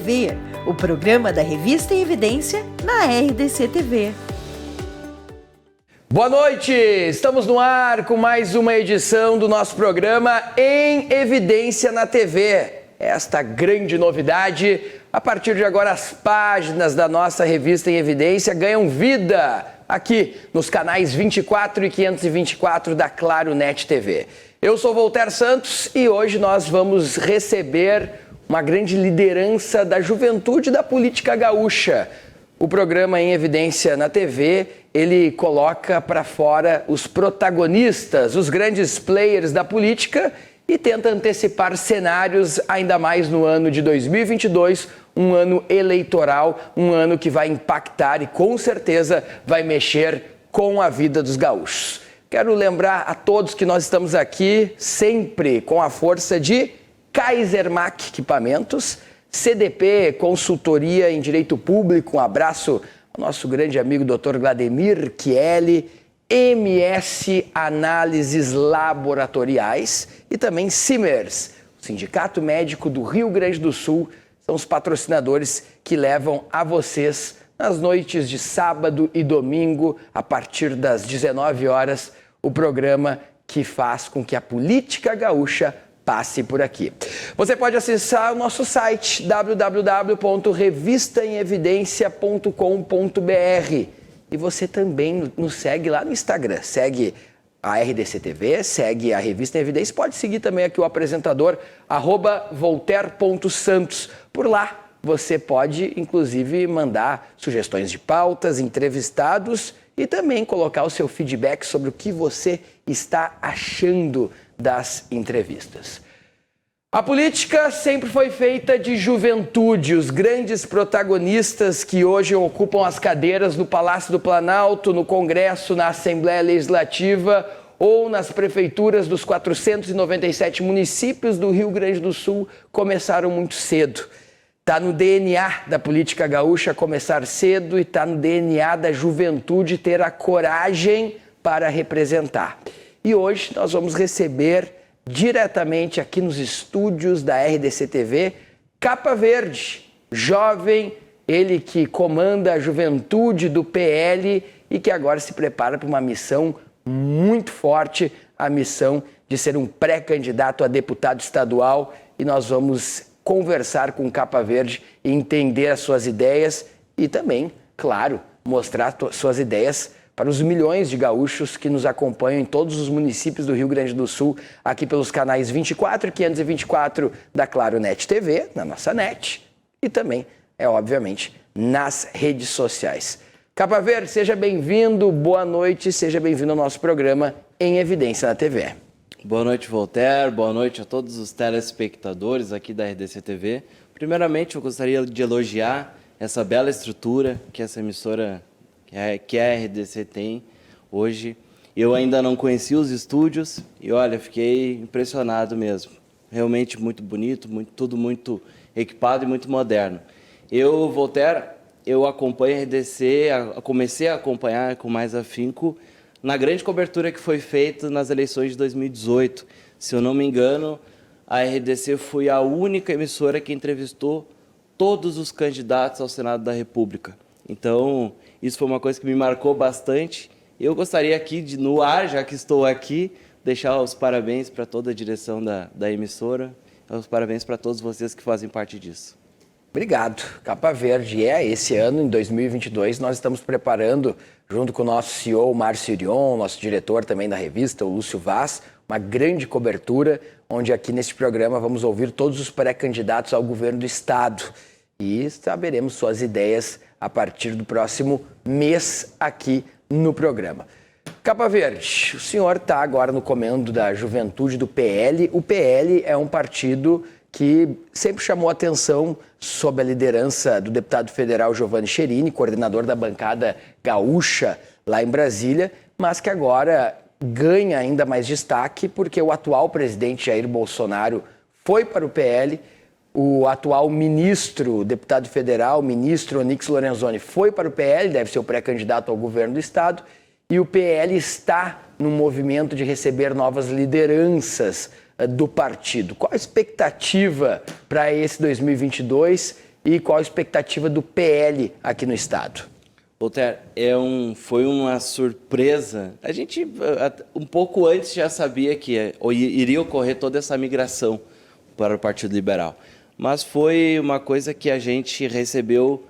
TV, o programa da Revista em Evidência na RDC TV. Boa noite! Estamos no ar com mais uma edição do nosso programa Em Evidência na TV. Esta grande novidade, a partir de agora as páginas da nossa Revista em Evidência ganham vida aqui nos canais 24 e 524 da Claro Net TV. Eu sou Voltaire Santos e hoje nós vamos receber uma grande liderança da juventude da política gaúcha. O programa Em Evidência na TV, ele coloca para fora os protagonistas, os grandes players da política e tenta antecipar cenários ainda mais no ano de 2022, um ano eleitoral, um ano que vai impactar e com certeza vai mexer com a vida dos gaúchos. Quero lembrar a todos que nós estamos aqui sempre com a força de Kaisermac Equipamentos, CDP Consultoria em Direito Público, um abraço ao nosso grande amigo Dr. Vladimir Chieli, MS Análises Laboratoriais e também Simers, o Sindicato Médico do Rio Grande do Sul, são os patrocinadores que levam a vocês nas noites de sábado e domingo, a partir das 19 horas, o programa que faz com que a política gaúcha passe por aqui. Você pode acessar o nosso site www.revistaemevidencia.com.br e você também nos segue lá no Instagram. Segue a RDC TV, segue a Revista em Evidência, pode seguir também aqui o apresentador @voltaire.santos. Por lá você pode inclusive mandar sugestões de pautas, entrevistados e também colocar o seu feedback sobre o que você está achando das entrevistas. A política sempre foi feita de juventude. Os grandes protagonistas que hoje ocupam as cadeiras no Palácio do Planalto, no Congresso, na Assembleia Legislativa ou nas prefeituras dos 497 municípios do Rio Grande do Sul começaram muito cedo. Está no DNA da política gaúcha começar cedo e está no DNA da juventude ter a coragem para representar. E hoje nós vamos receber diretamente aqui nos estúdios da RDC TV, Capa Verde, jovem, ele que comanda a juventude do PL e que agora se prepara para uma missão muito forte, a missão de ser um pré-candidato a deputado estadual, e nós vamos conversar com Capa Verde e entender as suas ideias e também, claro, mostrar suas ideias para os milhões de gaúchos que nos acompanham em todos os municípios do Rio Grande do Sul, aqui pelos canais 24 e 524 da Claro Net TV, na nossa net, e também, obviamente, nas redes sociais. Capa Verde, seja bem-vindo, boa noite, seja bem-vindo ao nosso programa Em Evidência na TV. Boa noite, Voltaire, boa noite a todos os telespectadores aqui da RDC TV. Primeiramente, eu gostaria de elogiar essa bela estrutura que essa emissora que a RDC tem hoje. Eu ainda não conheci os estúdios e, olha, fiquei impressionado mesmo. Realmente muito bonito, tudo muito equipado e muito moderno. Eu, Voltaire, eu acompanho a RDC, comecei a acompanhar com mais afinco na grande cobertura que foi feita nas eleições de 2018. Se eu não me engano, a RDC foi a única emissora que entrevistou todos os candidatos ao Senado da República. Então, isso foi uma coisa que me marcou bastante. Eu gostaria aqui, no ar, já que estou aqui, deixar os parabéns para toda a direção da emissora, os parabéns para todos vocês que fazem parte disso. Obrigado. Capa Verde, esse ano, em 2022, nós estamos preparando, junto com o nosso CEO, Márcio Irion, nosso diretor também da revista, o Lúcio Vaz, uma grande cobertura, onde aqui neste programa vamos ouvir todos os pré-candidatos ao governo do Estado e saberemos suas ideias a partir do próximo mês aqui no programa. Capa Verde, o senhor está agora no comando da juventude do PL. O PL é um partido que sempre chamou atenção sob a liderança do deputado federal Giovanni Cherini, coordenador da bancada gaúcha lá em Brasília, mas que agora ganha ainda mais destaque porque o atual presidente Jair Bolsonaro foi para o PL, o atual ministro, deputado federal, ministro Onyx Lorenzoni, foi para o PL, deve ser o pré-candidato ao governo do estado, e o PL está no movimento de receber novas lideranças do partido. Qual a expectativa para esse 2022 e qual a expectativa do PL aqui no estado? Voltaire, foi uma surpresa. A gente, um pouco antes, já sabia que iria ocorrer toda essa migração para o Partido Liberal. Mas foi uma coisa que a gente recebeu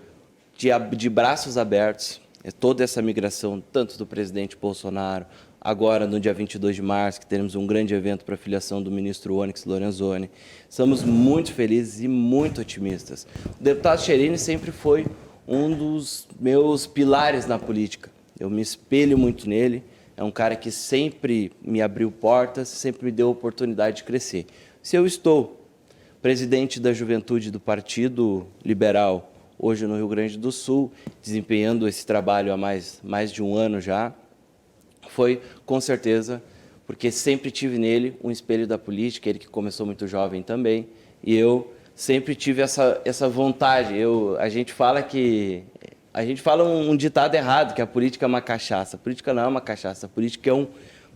de braços abertos, toda essa migração, tanto do presidente Bolsonaro, agora no dia 22 de março, que teremos um grande evento para a filiação do ministro Onyx Lorenzoni. Estamos muito felizes e muito otimistas. O deputado Scherini sempre foi um dos meus pilares na política. Eu me espelho muito nele, é um cara que sempre me abriu portas, sempre me deu oportunidade de crescer. Se eu estou presidente da juventude do Partido Liberal, hoje no Rio Grande do Sul, desempenhando esse trabalho há mais de um ano já, foi com certeza porque sempre tive nele um espelho da política, ele que começou muito jovem também, e eu sempre tive essa vontade. A gente fala um ditado errado, que a política é uma cachaça. A política não é uma cachaça, a política é um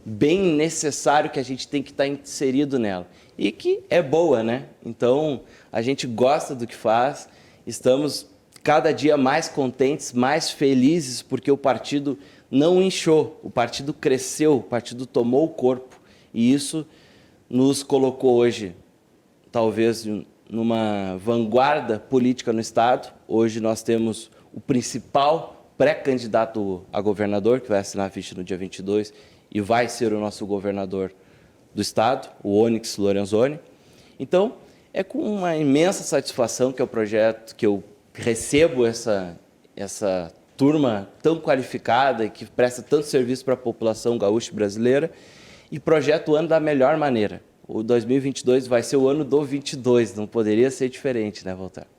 bem necessário que a gente tem que estar inserido nela. E que é boa, né? Então, a gente gosta do que faz, estamos cada dia mais contentes, mais felizes, porque o partido não inchou, o partido cresceu, o partido tomou o corpo. E isso nos colocou hoje, talvez, numa vanguarda política no Estado. Hoje nós temos o principal pré-candidato a governador, que vai assinar a ficha no dia 22 e vai ser o nosso governador do Estado, o Onyx Lorenzoni. Então, é com uma imensa satisfação que é o projeto, que eu recebo essa turma tão qualificada e que presta tanto serviço para a população gaúcha brasileira e projeto o ano da melhor maneira. O 2022 vai ser o ano do 22, não poderia ser diferente, né, Voltaire?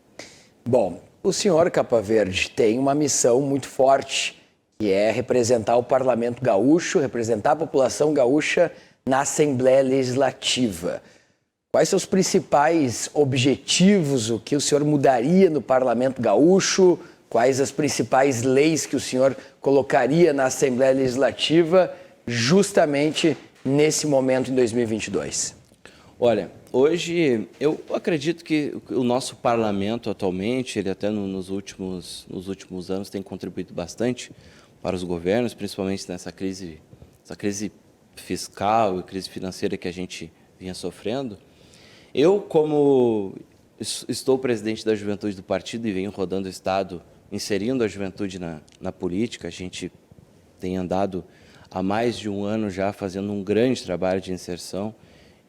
Bom, o senhor Capa Verde tem uma missão muito forte, que é representar o Parlamento Gaúcho, representar a população gaúcha na Assembleia Legislativa. Quais são os principais objetivos, o que o senhor mudaria no Parlamento Gaúcho? Quais as principais leis que o senhor colocaria na Assembleia Legislativa justamente nesse momento em 2022? Olha, hoje eu acredito que o nosso parlamento atualmente, ele até nos últimos anos tem contribuído bastante para os governos, principalmente nessa crise fiscal e crise financeira que a gente vinha sofrendo. Eu, como estou presidente da juventude do partido e venho rodando o Estado, inserindo a juventude na política, a gente tem andado há mais de um ano já fazendo um grande trabalho de inserção.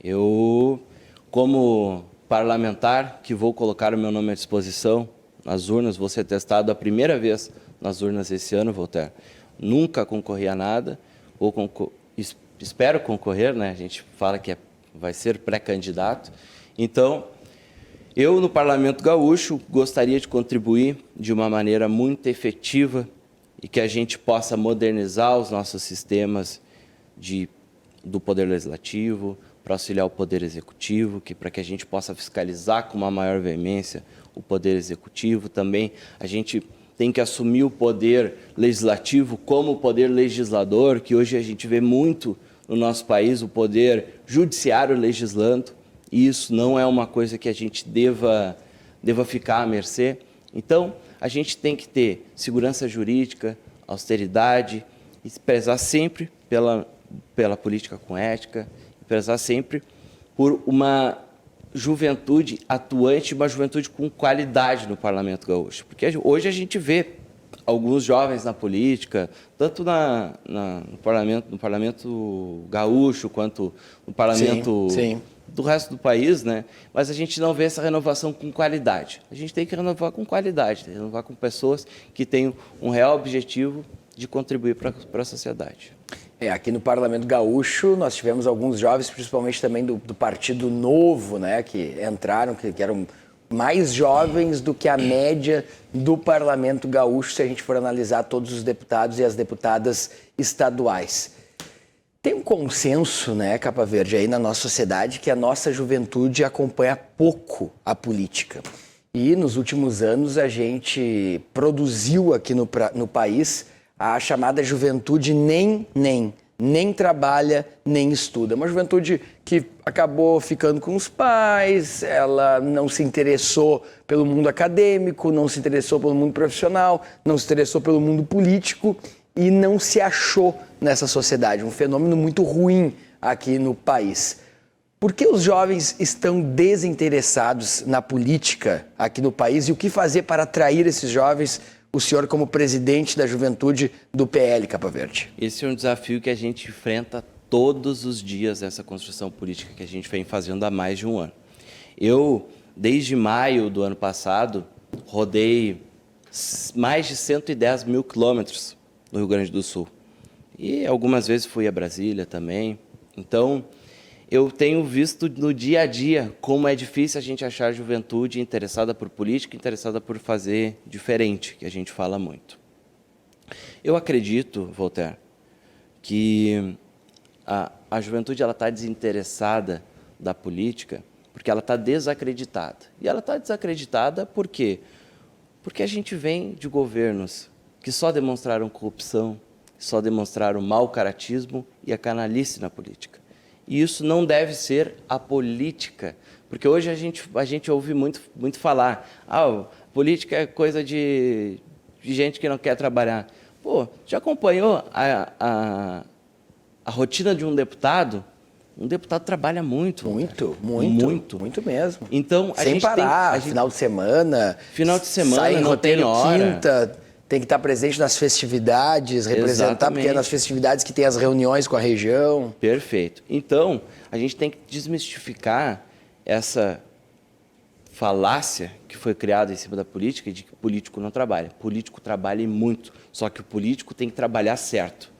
Eu, como parlamentar, que vou colocar o meu nome à disposição nas urnas, vou ser testado a primeira vez nas urnas esse ano, Voltaire. Nunca concorri a nada, espero concorrer, né? A gente fala que vai ser pré-candidato. Então, eu no Parlamento Gaúcho gostaria de contribuir de uma maneira muito efetiva e que a gente possa modernizar os nossos sistemas do Poder Legislativo, para auxiliar o Poder Executivo, para que a gente possa fiscalizar com uma maior veemência o Poder Executivo. Também a gente tem que assumir o Poder Legislativo como o Poder Legislador, que hoje a gente vê muito no nosso país, o Poder Judiciário legislando, e isso não é uma coisa que a gente deva ficar à mercê. Então, a gente tem que ter segurança jurídica, austeridade, e prezar sempre pela política com ética, prezar sempre por uma juventude atuante, uma juventude com qualidade no Parlamento Gaúcho. Porque hoje a gente vê alguns jovens na política, tanto no Parlamento Gaúcho, quanto no Parlamento do resto do país, né? Mas a gente não vê essa renovação com qualidade. A gente tem que renovar com qualidade, renovar com pessoas que tenham um real objetivo de contribuir para a sociedade. Aqui no Parlamento Gaúcho nós tivemos alguns jovens, principalmente também do Partido Novo, né, que entraram, que eram mais jovens do que a média do Parlamento Gaúcho, se a gente for analisar todos os deputados e as deputadas estaduais. Tem um consenso, né, Capa Verde, aí na nossa sociedade, que a nossa juventude acompanha pouco a política. E nos últimos anos a gente produziu aqui no país a chamada juventude nem, nem trabalha, nem estuda. Uma juventude que acabou ficando com os pais, ela não se interessou pelo mundo acadêmico, não se interessou pelo mundo profissional, não se interessou pelo mundo político e não se achou nessa sociedade. Um fenômeno muito ruim aqui no país. Por que os jovens estão desinteressados na política aqui no país e o que fazer para atrair esses jovens? O senhor como presidente da juventude do PL Capa Verde. Esse é um desafio que a gente enfrenta todos os dias nessa construção política que a gente vem fazendo há mais de um ano. Eu, desde maio do ano passado, rodei mais de 110 mil quilômetros no Rio Grande do Sul. E algumas vezes fui a Brasília também. Então, eu tenho visto no dia a dia como é difícil a gente achar juventude interessada por política, interessada por fazer diferente, que a gente fala muito. Eu acredito, Voltaire, que a juventude está desinteressada da política porque ela está desacreditada. E ela está desacreditada por quê? Porque a gente vem de governos que só demonstraram corrupção, só demonstraram mau caratismo e a canalice na política. E isso não deve ser a política, porque hoje a gente ouve muito falar, política é coisa de gente que não quer trabalhar. Pô, já acompanhou a rotina de um deputado? Um deputado trabalha muito. Muito mesmo. Então, sem parar, final de semana, sai em não roteiro tem hora. quinta, tem que estar presente nas festividades, representar, Exatamente. porque é nas festividades que tem as reuniões com a região. Perfeito. Então, a gente tem que desmistificar essa falácia que foi criada em cima da política de que o político não trabalha. O político trabalha e muito, só que o político tem que trabalhar certo.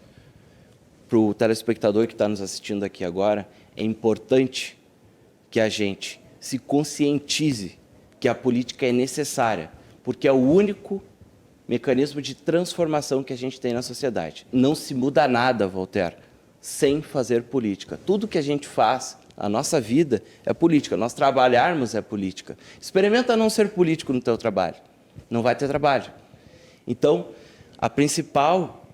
Para o telespectador que está nos assistindo aqui agora, é importante que a gente se conscientize que a política é necessária, porque é o único mecanismo de transformação que a gente tem na sociedade. Não se muda nada, Voltaire, sem fazer política. Tudo que a gente faz, a nossa vida, é política. Nós trabalharmos é política. Experimenta não ser político no teu trabalho. Não vai ter trabalho. Então, o principal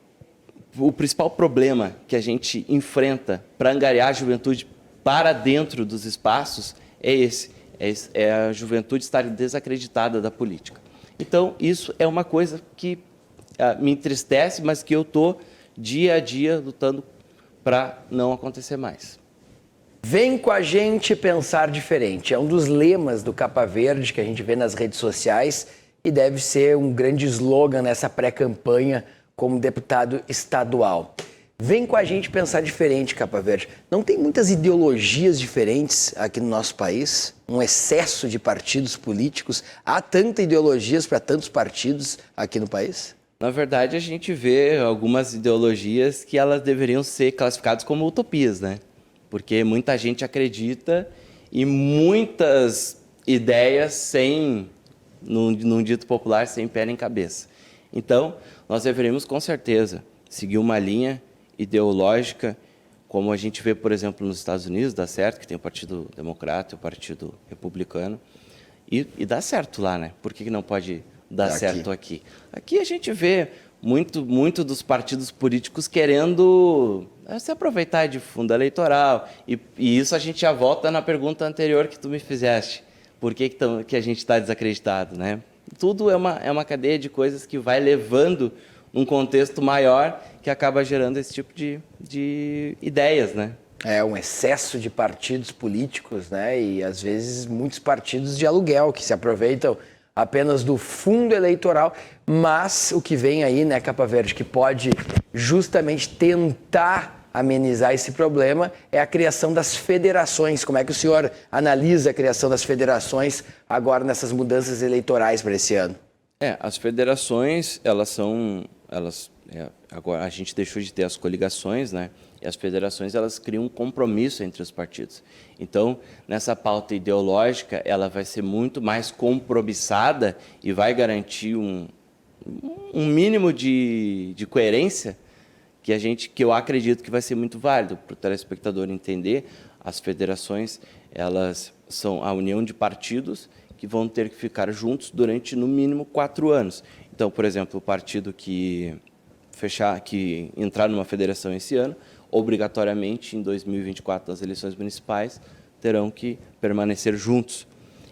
problema que a gente enfrenta para angariar a juventude para dentro dos espaços é esse. É a juventude estar desacreditada da política. Então, isso é uma coisa que me entristece, mas que eu estou dia a dia lutando para não acontecer mais. Vem com a gente pensar diferente. É um dos lemas do Capa Verde que a gente vê nas redes sociais e deve ser um grande slogan nessa pré-campanha como deputado estadual. Vem com a gente pensar diferente, Capa Verde. Não tem muitas ideologias diferentes aqui no nosso país? Um excesso de partidos políticos? Há tantas ideologias para tantos partidos aqui no país? Na verdade, a gente vê algumas ideologias que elas deveriam ser classificadas como utopias, né? Porque muita gente acredita em muitas ideias num dito popular, sem pé nem cabeça. Então, nós deveríamos, com certeza, seguir uma linha ideológica, como a gente vê, por exemplo, nos Estados Unidos, dá certo, que tem o Partido Democrata e o Partido Republicano, e dá certo lá, né? Por que não pode dar certo aqui? Aqui a gente vê muito dos partidos políticos querendo se aproveitar de fundo eleitoral, e isso a gente já volta na pergunta anterior que tu me fizeste. Por que a gente está desacreditado, né? Tudo é uma cadeia de coisas que vai levando num contexto maior que acaba gerando esse tipo de ideias, né? É um excesso de partidos políticos, né? E às vezes muitos partidos de aluguel que se aproveitam apenas do fundo eleitoral, mas o que vem aí, né, Capa Verde, que pode justamente tentar amenizar esse problema é a criação das federações. Como é que o senhor analisa a criação das federações agora nessas mudanças eleitorais para esse ano? As federações, agora a gente deixou de ter as coligações, né? E as federações, elas criam um compromisso entre os partidos. Então, nessa pauta ideológica, ela vai ser muito mais compromissada e vai garantir um mínimo de coerência que eu acredito que vai ser muito válido para o telespectador entender. As federações, elas são a união de partidos que vão ter que ficar juntos durante, no mínimo, 4 anos. Então, por exemplo, o partido que entrar numa federação esse ano, obrigatoriamente, em 2024, nas eleições municipais, terão que permanecer juntos.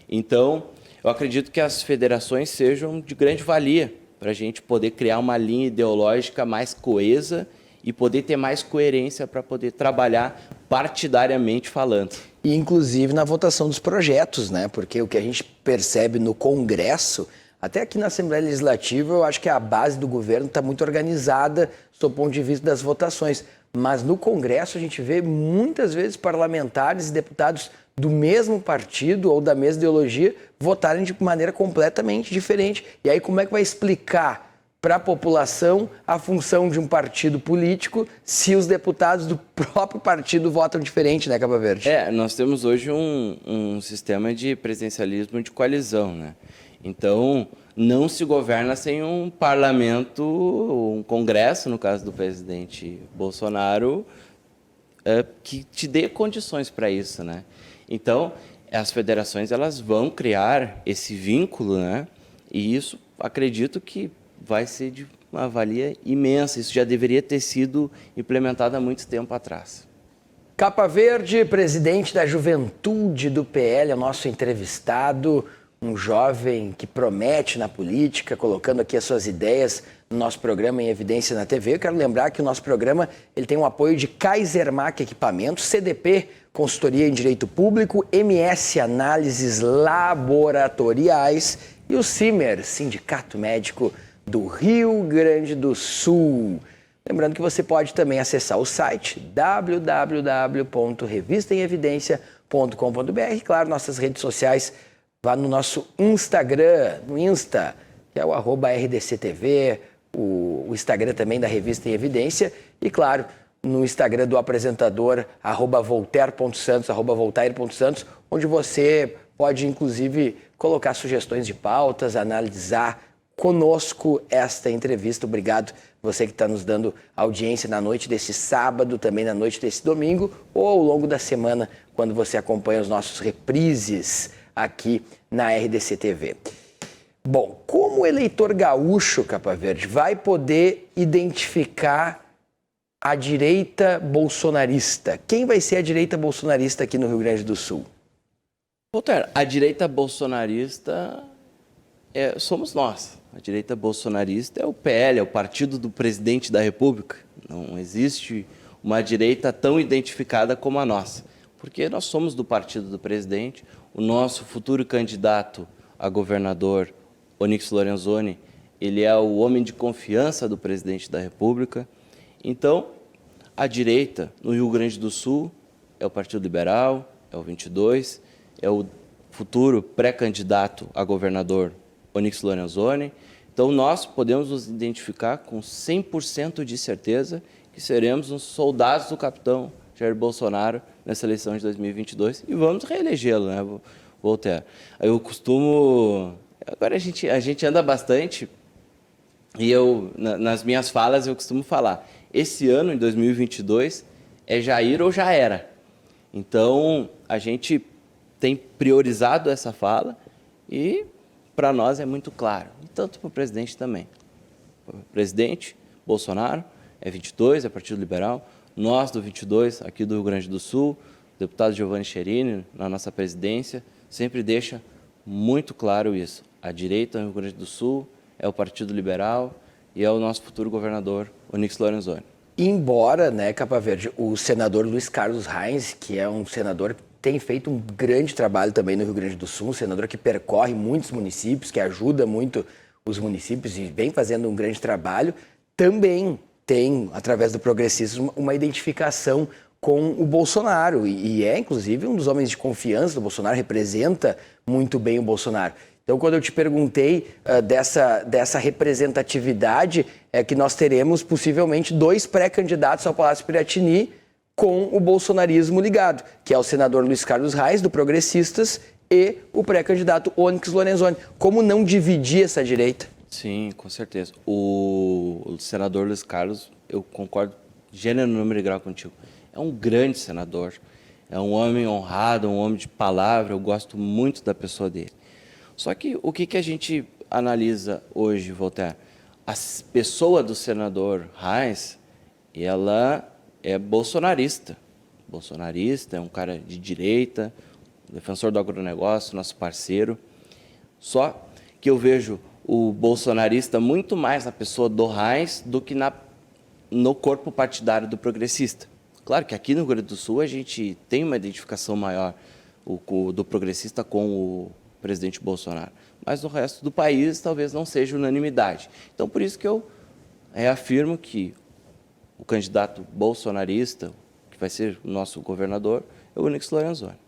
Então, eu acredito que as federações sejam de grande valia para a gente poder criar uma linha ideológica mais coesa e poder ter mais coerência para poder trabalhar partidariamente falando. E, inclusive, na votação dos projetos, né? Porque o que a gente percebe no Congresso, até aqui na Assembleia Legislativa, eu acho que a base do governo está muito organizada do ponto de vista das votações. Mas no Congresso a gente vê muitas vezes parlamentares e deputados do mesmo partido ou da mesma ideologia votarem de maneira completamente diferente. E aí como é que vai explicar para a população a função de um partido político se os deputados do próprio partido votam diferente, né, Capa Verde? Nós temos hoje um sistema de presidencialismo de coalizão, né? Então, não se governa sem um parlamento, um congresso, no caso do presidente Bolsonaro, que te dê condições para isso, né? Então, as federações elas vão criar esse vínculo, né? E isso, acredito que vai ser de uma valia imensa. Isso já deveria ter sido implementado há muito tempo atrás. Capa Verde, presidente da Juventude do PL, é o nosso entrevistado, um jovem que promete na política, colocando aqui as suas ideias no nosso programa em Evidência na TV. Eu quero lembrar que o nosso programa ele tem o apoio de Kaisermac Equipamentos, CDP, Consultoria em Direito Público, MS Análises Laboratoriais e o CIMER, Sindicato Médico do Rio Grande do Sul. Lembrando que você pode também acessar o site www.revistaemevidencia.com.br. Claro, nossas redes sociais, vá no nosso Instagram, no Insta, que é o @RDCTV, o Instagram também da Revista em Evidência. E claro, no Instagram do apresentador, @voltaire.santos, @voltaire.santos, onde você pode, inclusive, colocar sugestões de pautas, analisar conosco esta entrevista. Obrigado você que está nos dando audiência na noite desse sábado, também na noite desse domingo, ou ao longo da semana, quando você acompanha os nossos reprises aqui na RDC TV. Bom, como o eleitor gaúcho, Capa Verde, vai poder identificar a direita bolsonarista? Quem vai ser a direita bolsonarista aqui no Rio Grande do Sul? Voltaire, a direita bolsonarista somos nós. A direita bolsonarista é o PL, é o partido do presidente da República. Não existe uma direita tão identificada como a nossa, porque nós somos do partido do presidente. O nosso futuro candidato a governador, Onyx Lorenzoni, ele é o homem de confiança do presidente da República. Então, a direita no Rio Grande do Sul é o Partido Liberal, é o 22, é o futuro pré-candidato a governador Onyx Lorenzoni. Então, nós podemos nos identificar com 100% de certeza que seremos os soldados do capitão Jair Bolsonaro nessa eleição de 2022 e vamos reelegê-lo, né, Voltaire? Eu costumo... Agora a gente anda bastante e nas minhas falas, eu costumo falar, esse ano, em 2022, é Jair ou já era. Então, a gente tem priorizado essa fala e, para nós, é muito claro. E tanto para o presidente também. O presidente, Bolsonaro, é 22, é Partido Liberal. Nós, do 22, aqui do Rio Grande do Sul, o deputado Giovanni Cherini, na nossa presidência, sempre deixa muito claro isso. A direita no Rio Grande do Sul é o Partido Liberal e é o nosso futuro governador, Onyx Lorenzoni. Embora, né, Capa Verde, o senador Luiz Carlos Reis, que é um senador que tem feito um grande trabalho também no Rio Grande do Sul, um senador que percorre muitos municípios, que ajuda muito os municípios e vem fazendo um grande trabalho, também tem, através do progressismo, uma identificação com o Bolsonaro e é, inclusive, um dos homens de confiança do Bolsonaro, representa muito bem o Bolsonaro. Então, quando eu te perguntei dessa representatividade, é que nós teremos possivelmente 2 pré-candidatos ao Palácio Piratini com o bolsonarismo ligado, que é o senador Luiz Carlos Reis, do Progressistas, e o pré-candidato Onyx Lorenzoni. Como não dividir essa direita? Sim, com certeza. O senador Luiz Carlos, eu concordo gênero, número e grau contigo. É um grande senador, é um homem honrado, um homem de palavra, eu gosto muito da pessoa dele. Só que o que a gente analisa hoje, Voltaire? A pessoa do senador Reis, ela é bolsonarista. Bolsonarista, é um cara de direita, defensor do agronegócio, nosso parceiro. Só que eu vejo o bolsonarista muito mais na pessoa do Reins do que no corpo partidário do progressista. Claro que aqui no Rio Grande do Sul a gente tem uma identificação maior do progressista com o presidente Bolsonaro, mas no resto do país talvez não seja unanimidade. Então, por isso que eu reafirmo que o candidato bolsonarista, que vai ser o nosso governador, é o Onyx Lorenzoni.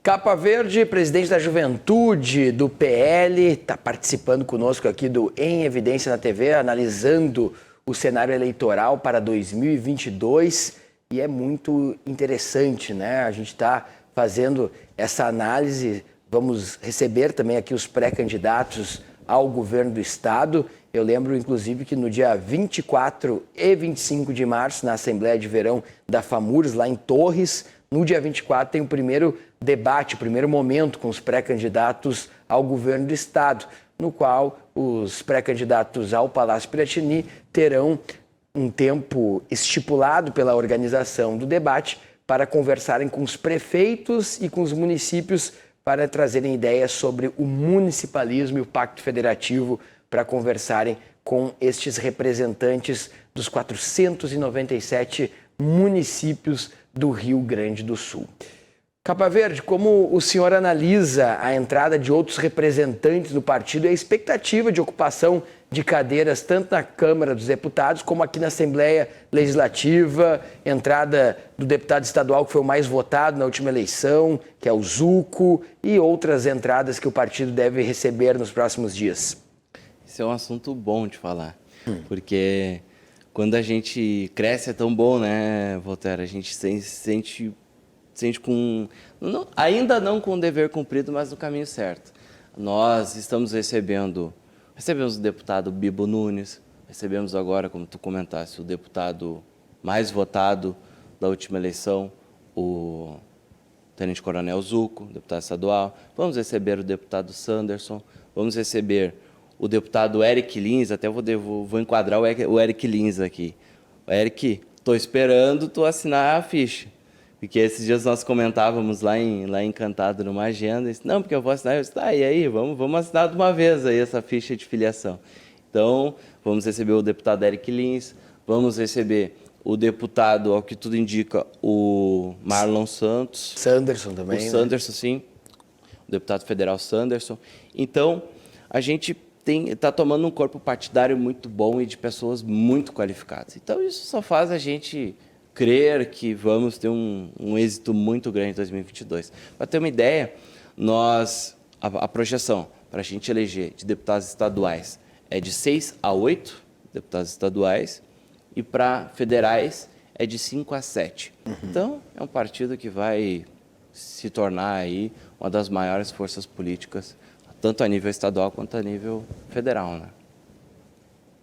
Capa Verde, presidente da Juventude do PL, está participando conosco aqui do Em Evidência na TV, analisando o cenário eleitoral para 2022, e é muito interessante, né? A gente está fazendo essa análise, vamos receber também aqui os pré-candidatos ao governo do estado. Eu lembro, inclusive, que no dia 24 e 25 de março, na Assembleia de Verão da FAMURS, lá em Torres, no dia 24 tem o primeiro debate, o primeiro momento com os pré-candidatos ao governo do estado, no qual os pré-candidatos ao Palácio Piratini terão um tempo estipulado pela organização do debate para conversarem com os prefeitos e com os municípios para trazerem ideias sobre o municipalismo e o Pacto Federativo, para conversarem com estes representantes dos 497 municípios do Rio Grande do Sul. Capa Verde, como o senhor analisa a entrada de outros representantes do partido e a expectativa de ocupação de cadeiras tanto na Câmara dos Deputados como aqui na Assembleia Legislativa, entrada do deputado estadual que foi o mais votado na última eleição, que é o Zuco, e outras entradas que o partido deve receber nos próximos dias? Esse é um assunto bom de falar, porque quando a gente cresce é tão bom, né, Voltaire? A gente se sente com, ainda não com o dever cumprido, mas no caminho certo. Nós estamos recebemos o deputado Bibo Nunes, recebemos agora, como tu comentaste, o deputado mais votado da última eleição, o Tenente Coronel Zuco, deputado estadual. Vamos receber o deputado Sanderson, vamos receber o deputado Eric Lins, até vou enquadrar o Eric Lins aqui. O Eric, estou esperando tu assinar a ficha. Porque esses dias nós comentávamos lá em Encantado numa agenda, disse, não, porque eu vou assinar. Eu disse, e aí, vamos assinar de uma vez aí essa ficha de filiação. Então, vamos receber o deputado Eric Lins, vamos receber o deputado, ao que tudo indica, o Marlon Santos. Sanderson também. O Sanderson, sim. O deputado federal Sanderson. Então, a gente está tomando um corpo partidário muito bom e de pessoas muito qualificadas. Então, isso só faz a gente crer que vamos ter um êxito muito grande em 2022. Para ter uma ideia, a projeção para a gente eleger de deputados estaduais é de 6 a 8 deputados estaduais e para federais é de 5 a 7. Então, é um partido que vai se tornar aí uma das maiores forças políticas, tanto a nível estadual quanto a nível federal, né?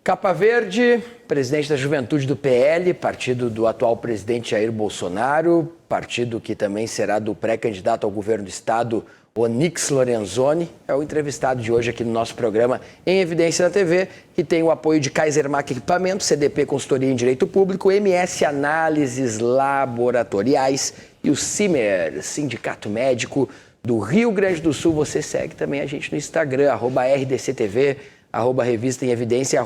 Capa Verde, presidente da Juventude do PL, partido do atual presidente Jair Bolsonaro, partido que também será do pré-candidato ao governo do estado, Onyx Lorenzoni, é o entrevistado de hoje aqui no nosso programa Em Evidência na TV, que tem o apoio de Kaisermac Equipamentos, CDP Consultoria em Direito Público, MS Análises Laboratoriais e o CIMER, Sindicato Médico do Rio Grande do Sul. Você segue também a gente no Instagram, @RDCTV, @Revista em Evidência,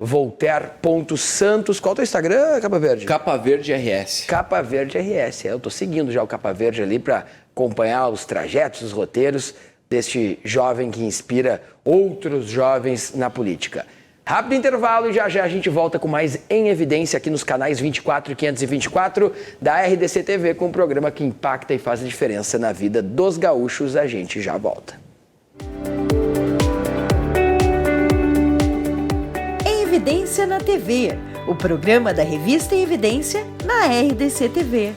@Voltaire.Santos. Qual é o teu Instagram, Capa Verde? Capa Verde RS. Capa Verde RS. Eu estou seguindo já o Capa Verde ali para acompanhar os trajetos, os roteiros deste jovem que inspira outros jovens na política. Rápido intervalo e já a gente volta com mais Em Evidência aqui nos canais 24 e 524 da RDC TV, com um programa que impacta e faz a diferença na vida dos gaúchos. A gente já volta. Evidência na TV, o programa da revista Em Evidência na RDC TV.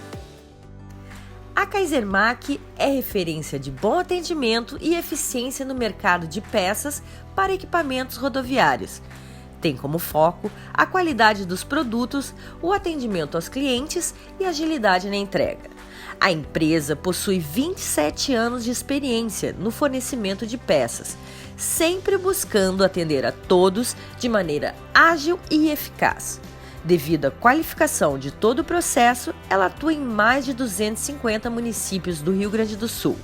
A Kaisermac é referência de bom atendimento e eficiência no mercado de peças para equipamentos rodoviários. Tem como foco a qualidade dos produtos, o atendimento aos clientes e agilidade na entrega. A empresa possui 27 anos de experiência no fornecimento de peças, sempre buscando atender a todos de maneira ágil e eficaz. Devido à qualificação de todo o processo, ela atua em mais de 250 municípios do Rio Grande do Sul.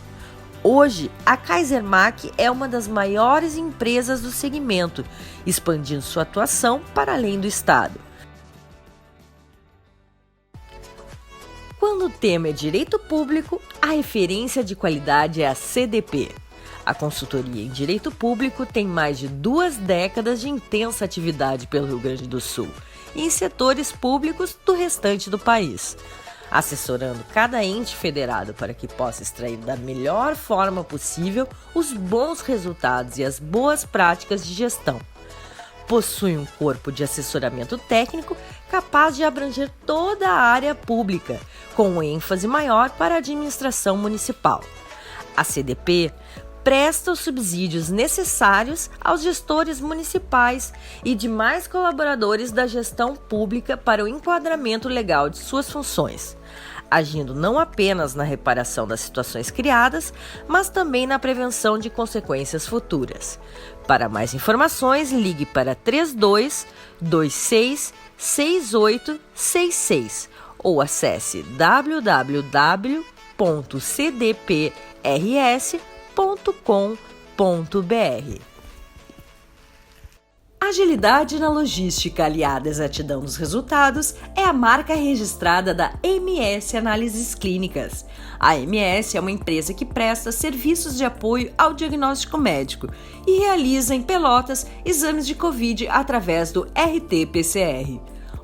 Hoje, a Kaisermac é uma das maiores empresas do segmento, expandindo sua atuação para além do estado. Quando o tema é direito público, a referência de qualidade é a CDP. A consultoria em direito público tem mais de 2 décadas de intensa atividade pelo Rio Grande do Sul e em setores públicos do restante do país, assessorando cada ente federado para que possa extrair da melhor forma possível os bons resultados e as boas práticas de gestão. Possui um corpo de assessoramento técnico capaz de abranger toda a área pública, com ênfase maior para a administração municipal. A CDP presta os subsídios necessários aos gestores municipais e demais colaboradores da gestão pública para o enquadramento legal de suas funções, agindo não apenas na reparação das situações criadas, mas também na prevenção de consequências futuras. Para mais informações, ligue para 32 26 6866 ou acesse www.cdprs.com.br. Agilidade na logística aliada à exatidão dos resultados é a marca registrada da MS Análises Clínicas. A MS é uma empresa que presta serviços de apoio ao diagnóstico médico e realiza em Pelotas exames de Covid através do RT-PCR.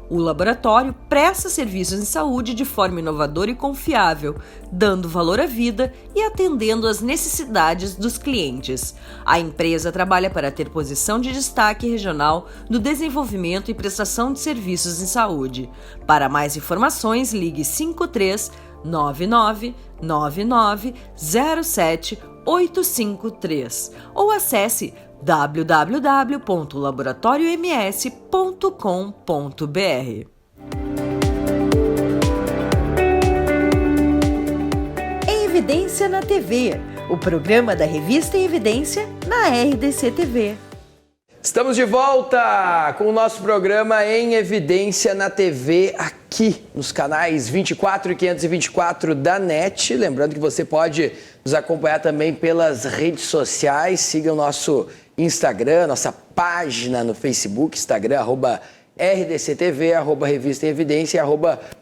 O laboratório presta serviços em saúde de forma inovadora e confiável, dando valor à vida e atendendo às necessidades dos clientes. A empresa trabalha para ter posição de destaque regional no desenvolvimento e prestação de serviços em saúde. Para mais informações, ligue 53 99 99 07 853 ou acesse www.laboratorioms.com.br. Em Evidência na TV, o programa da revista Em Evidência na RDC TV. Estamos de volta com o nosso programa Em Evidência na TV, aqui nos canais 24 e 524 da NET. Lembrando que você pode nos acompanhar também pelas redes sociais. Siga o nosso Instagram, nossa página no Facebook, Instagram, @RDCTV, @Revista em Evidência,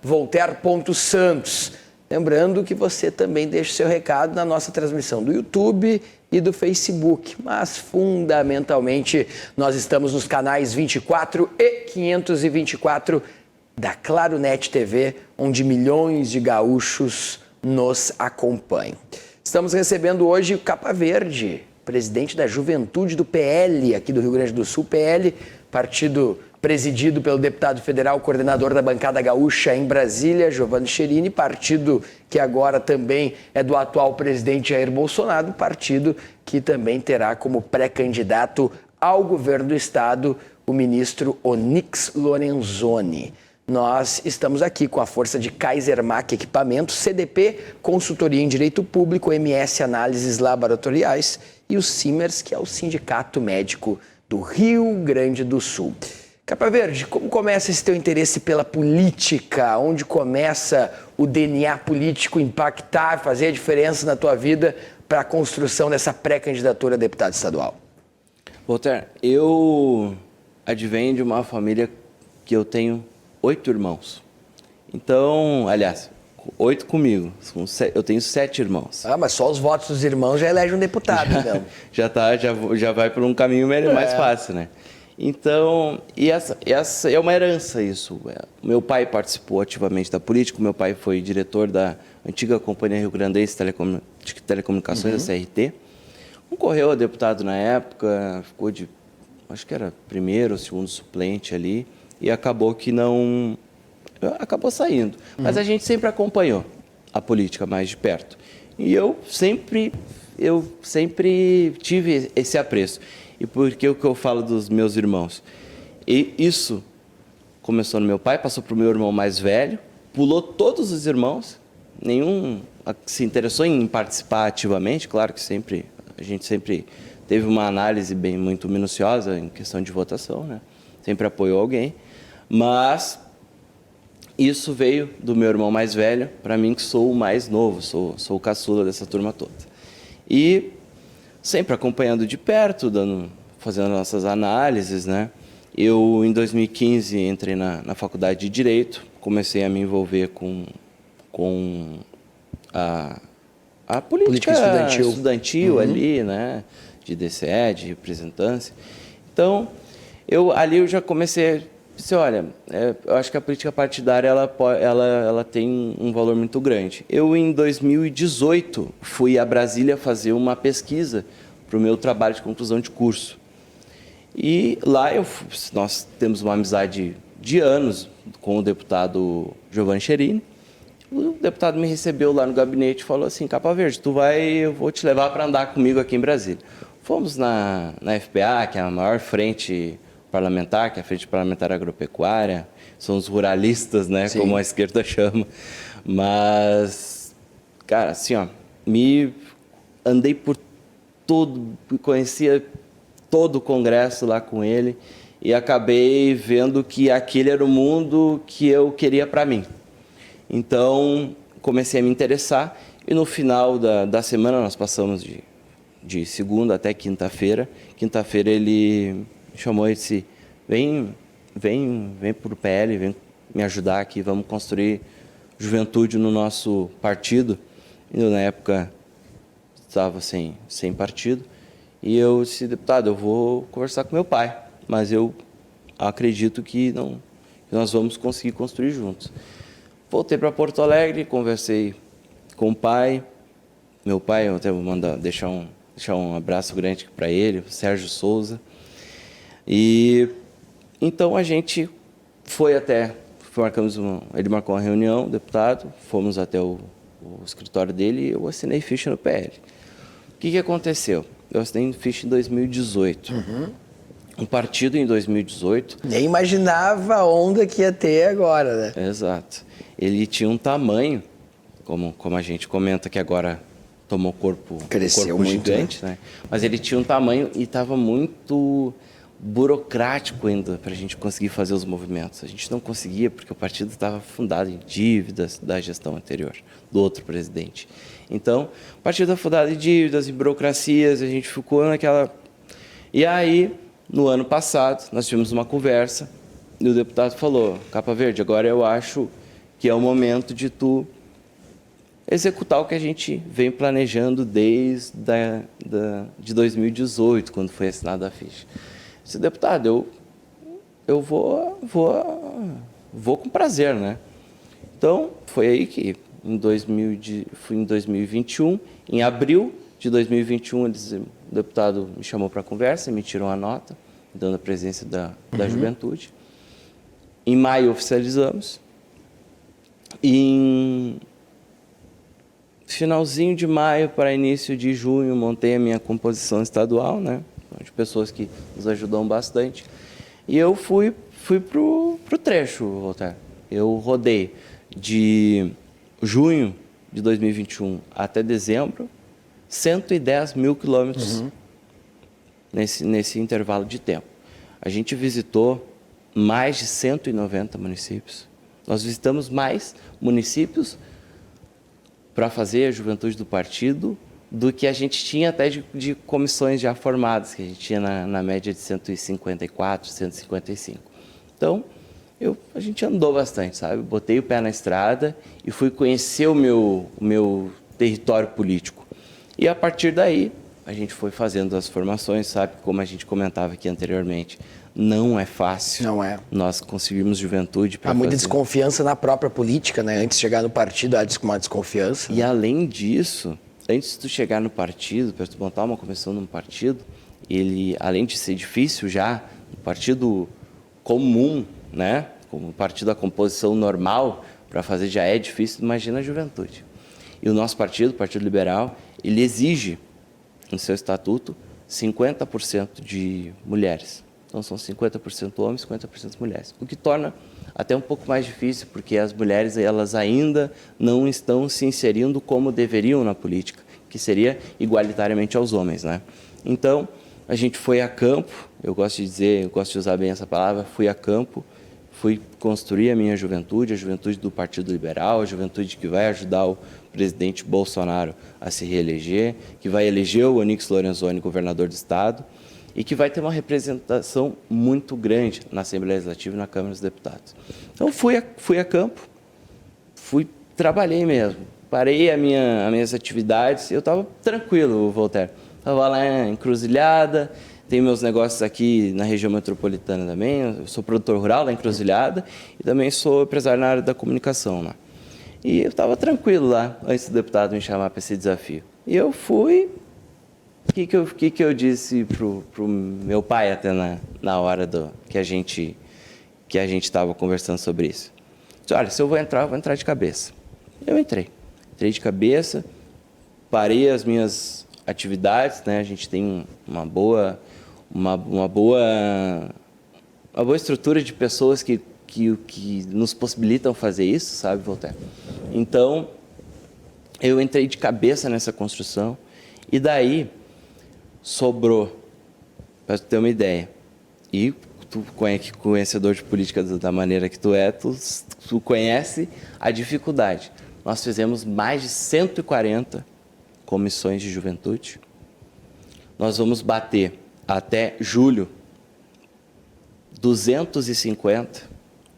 @Voltaire.Santos. Lembrando que você também deixa o seu recado na nossa transmissão do YouTube e do Facebook, mas fundamentalmente nós estamos nos canais 24 e 524 da Claro Net TV, onde milhões de gaúchos nos acompanham. Estamos recebendo hoje o Capa Verde, presidente da Juventude do PL aqui do Rio Grande do Sul, PL, partido presidido pelo deputado federal, coordenador da bancada gaúcha em Brasília, Giovanni Cherini, partido que agora também é do atual presidente Jair Bolsonaro, partido que também terá como pré-candidato ao governo do estado o ministro Onyx Lorenzoni. Nós estamos aqui com a força de Kaisermac Equipamentos, CDP, Consultoria em Direito Público, MS Análises Laboratoriais e o Simers, que é o Sindicato Médico do Rio Grande do Sul. Capa Verde, como começa esse teu interesse pela política? Onde começa o DNA político impactar, fazer a diferença na tua vida para a construção dessa pré-candidatura a deputado estadual? Voltaire, eu advenho de uma família que eu tenho 8 irmãos. Então, aliás, 8 comigo. Eu tenho 7 irmãos. Ah, mas só os votos dos irmãos já elegem um deputado, então. já vai por um caminho melhor, mais fácil, né? Então, e essa é uma herança isso. Meu pai participou ativamente da política, meu pai foi diretor da antiga Companhia Rio Grandense de Telecomunicações, da CRT. Concorreu a deputado na época, ficou de, acho que era primeiro ou segundo suplente ali, e acabou saindo. Mas a gente sempre acompanhou a política mais de perto. E eu sempre tive esse apreço. E por que o que eu falo dos meus irmãos? E isso começou no meu pai, passou para o meu irmão mais velho, pulou todos os irmãos, nenhum se interessou em participar ativamente, claro que a gente sempre teve uma análise muito minuciosa em questão de votação, né? Sempre apoiou alguém, Mas isso veio do meu irmão mais velho, para mim que sou o mais novo, sou o caçula dessa turma toda. E sempre acompanhando de perto, fazendo nossas análises, né? Eu, em 2015, entrei na faculdade de Direito, comecei a me envolver com a política estudantil ali, né? De DCE, de representância. Então, eu já comecei, disse, olha, eu acho que a política partidária ela tem um valor muito grande. Eu, em 2018, fui a Brasília fazer uma pesquisa para o meu trabalho de conclusão de curso. E lá nós temos uma amizade de anos com o deputado Giovanni Cherini. O deputado me recebeu lá no gabinete e falou assim, Capa Verde, eu vou te levar para andar comigo aqui em Brasília. Fomos na FPA, que é a maior frente parlamentar, que é a Frente Parlamentar Agropecuária, são os ruralistas, né, Sim. como a esquerda chama. Mas, cara, assim, ó, andei por tudo, conhecia todo o congresso lá com ele e acabei vendo que aquele era o mundo que eu queria para mim. Então, comecei a me interessar e no final da semana, nós passamos de segunda até quinta-feira. Quinta-feira ele me chamou e disse, vem para o PL, vem me ajudar aqui, vamos construir juventude no nosso partido. Eu, na época, estava sem partido. E eu disse, deputado, eu vou conversar com meu pai, mas eu acredito que nós vamos conseguir construir juntos. Voltei para Porto Alegre, conversei com o pai. Meu pai, eu até vou deixar um abraço grande para ele, o Sérgio Souza. E então a gente ele marcou uma reunião, o deputado, fomos até o escritório dele e eu assinei ficha no PL. O que aconteceu? Eu assinei ficha em 2018. Um partido em 2018... Nem imaginava a onda que ia ter agora, né? Exato. Ele tinha um tamanho, como a gente comenta que agora tomou Cresceu muito, gigante, né? Mas ele tinha um tamanho e estava muito burocrático ainda para a gente conseguir fazer os movimentos. A gente não conseguia porque o partido estava fundado em dívidas da gestão anterior, do outro presidente. Então, o partido estava fundado em dívidas, em burocracias, a gente ficou naquela... E aí, no ano passado, nós tivemos uma conversa e o deputado falou, Capa Verde, agora eu acho que é o momento de tu executar o que a gente vem planejando desde de 2018, quando foi assinada a ficha. Disse, deputado, eu vou com prazer, né? Então, foi aí que, fui em 2021, em abril de 2021, o deputado me chamou para conversa, me tirou uma nota, dando a presença da juventude. Em maio, oficializamos. E em finalzinho de maio para início de junho, montei a minha composição estadual, né? De pessoas que nos ajudam bastante. E eu fui pro trecho, Walter. Eu rodei de junho de 2021 até dezembro, 110 mil quilômetros nesse intervalo de tempo. A gente visitou mais de 190 municípios. Nós visitamos mais municípios para fazer a juventude do partido do que a gente tinha até de comissões já formadas, que a gente tinha na média de 154, 155. Então, a gente andou bastante, sabe? Botei o pé na estrada e fui conhecer o meu território político. E a partir daí, a gente foi fazendo as formações, sabe? Como a gente comentava aqui anteriormente, não é fácil. Não é. Nós conseguimos juventude para Há muita desconfiança na própria política, né? Antes de chegar no partido, há uma desconfiança. E além disso, antes de tu chegar no partido, para tu montar uma comissão num partido, ele, além de ser difícil já, um partido comum, né? Como partido da composição normal, para fazer já é difícil, imagina a juventude. E o nosso partido, o Partido Liberal, ele exige no seu estatuto 50% de mulheres. Então são 50% homens, 50% mulheres. O que torna até um pouco mais difícil, porque as mulheres elas ainda não estão se inserindo como deveriam na política, que seria igualitariamente aos homens, né? Então, a gente foi a campo, eu gosto de usar bem essa palavra, fui a campo, fui construir a minha juventude, a juventude do Partido Liberal, a juventude que vai ajudar o presidente Bolsonaro a se reeleger, que vai eleger o Onyx Lorenzoni governador do estado e que vai ter uma representação muito grande na Assembleia Legislativa e na Câmara dos Deputados. Então, fui a campo, trabalhei mesmo, parei as minhas atividades, eu estava tranquilo, Voltaire. Estava lá em Encruzilhada, tenho meus negócios aqui na região metropolitana também, eu sou produtor rural lá em Encruzilhada e também sou empresário na área da comunicação lá. E eu estava tranquilo lá, antes do deputado me chamar para esse desafio. E eu fui, o que eu disse pro meu pai até na hora que a gente estava conversando sobre isso. Disse, olha, se eu vou entrar de cabeça. Eu entrei de cabeça, parei as minhas atividades, né? A gente tem uma boa estrutura de pessoas que nos possibilitam fazer isso, sabe, Voltaire? Então, eu entrei de cabeça nessa construção e daí sobrou, para tu ter uma ideia, e tu conhecedor de política da maneira que tu é, tu conhece a dificuldade. Nós fizemos mais de 140 comissões de juventude. Nós vamos bater até julho 250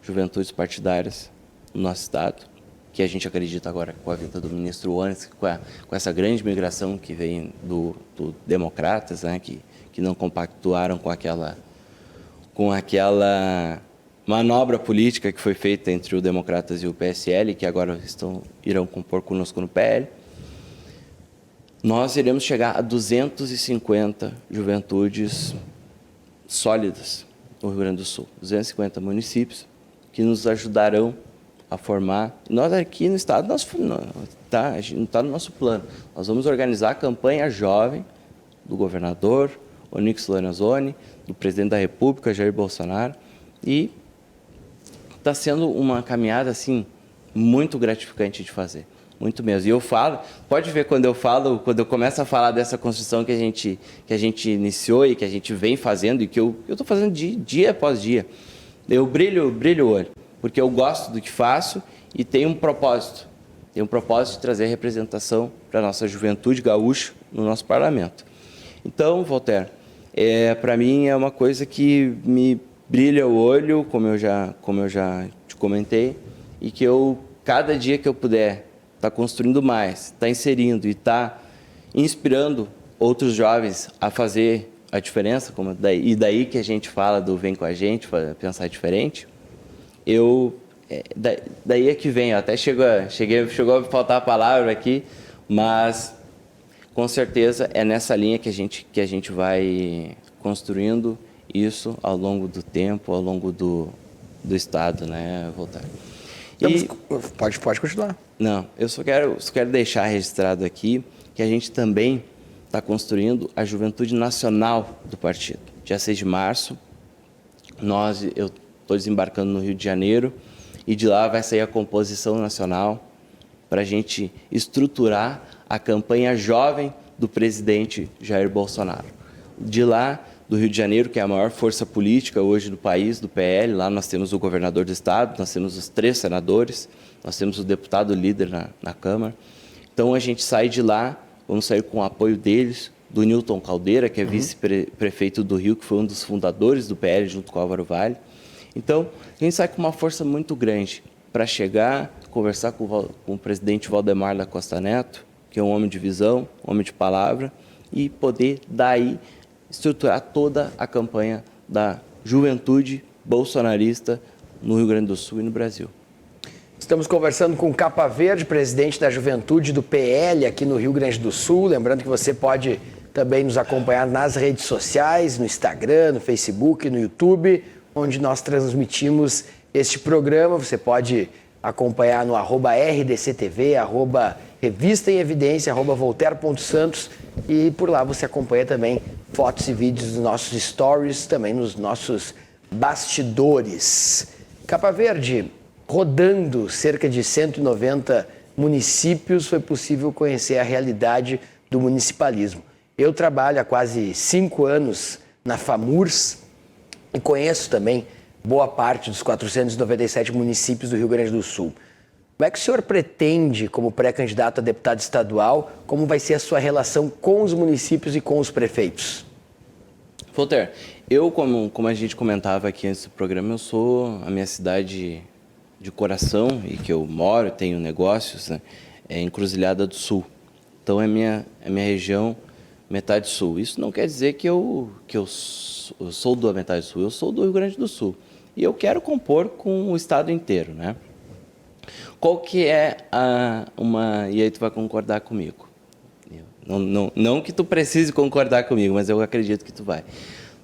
juventudes partidárias no nosso estado, que a gente acredita agora com a vinda do ministro Onyx, com essa grande migração que vem do Democratas, né, que não compactuaram com aquela manobra política que foi feita entre o Democratas e o PSL, que agora irão compor conosco no PL. Nós iremos chegar a 250 juventudes sólidas no Rio Grande do Sul, 250 municípios que nos ajudarão a formar. Nós aqui no estado, não está no nosso plano. Nós vamos organizar a campanha jovem do governador Onyx Lorenzoni, do presidente da República, Jair Bolsonaro, e está sendo uma caminhada assim muito gratificante de fazer. Muito mesmo. E eu falo, pode ver quando eu começo a falar dessa construção que a gente iniciou e que a gente vem fazendo e que eu estou fazendo dia após dia. Eu brilho o olho, porque eu gosto do que faço e tenho um propósito. Tenho um propósito de trazer representação para a nossa juventude gaúcha no nosso parlamento. Então, Voltaire, para mim é uma coisa que me brilha o olho, como eu já te comentei, e que cada dia que eu puder, está construindo mais, está inserindo e está inspirando outros jovens a fazer a diferença, e daí que a gente fala do vem com a gente, pensar diferente, daí é que vem, até chegou a faltar a palavra aqui, mas com certeza é nessa linha que a gente vai construindo isso ao longo do tempo, ao longo do Estado, né, Voltaire? Pode continuar. Não, eu só quero deixar registrado aqui que a gente também está construindo a juventude nacional do partido. Dia 6 de março, eu estou desembarcando no Rio de Janeiro e de lá vai sair a composição nacional para a gente estruturar a campanha jovem do presidente Jair Bolsonaro. De lá, do Rio de Janeiro, que é a maior força política hoje do país, do PL. Lá nós temos o governador do estado, nós temos os 3 senadores, nós temos o deputado líder na Câmara. Então a gente sai de lá, vamos sair com o apoio deles, do Newton Caldeira, que é vice-prefeito do Rio, que foi um dos fundadores do PL junto com o Álvaro Vale. Então a gente sai com uma força muito grande para chegar, conversar com o presidente Valdemar da Costa Neto, que é um homem de visão, um homem de palavra, e poder daí estruturar toda a campanha da juventude bolsonarista no Rio Grande do Sul e no Brasil. Estamos conversando com o Capa Verde, presidente da juventude do PL aqui no Rio Grande do Sul. Lembrando que você pode também nos acompanhar nas redes sociais, no Instagram, no Facebook, no YouTube, onde nós transmitimos este programa. Você pode acompanhar no @RDCTV, @Revista em Evidência, @Voltaire.Santos, e por lá você acompanha também fotos e vídeos dos nossos stories, também nos nossos bastidores. Capa Verde, rodando cerca de 190 municípios, foi possível conhecer a realidade do municipalismo. Eu trabalho há quase 5 anos na FAMURS e conheço também boa parte dos 497 municípios do Rio Grande do Sul. Como é que o senhor pretende, como pré-candidato a deputado estadual, como vai ser a sua relação com os municípios e com os prefeitos? Voltaire, eu, como a gente comentava aqui antes do programa, eu sou a minha cidade de coração e que eu moro, tenho negócios, né, é Encruzilhada do Sul. Então é minha região metade sul. Isso não quer dizer que eu sou da metade sul, eu sou do Rio Grande do Sul. E eu quero compor com o estado inteiro, né? Qual que é e aí tu vai concordar comigo. Não que tu precise concordar comigo, mas eu acredito que tu vai.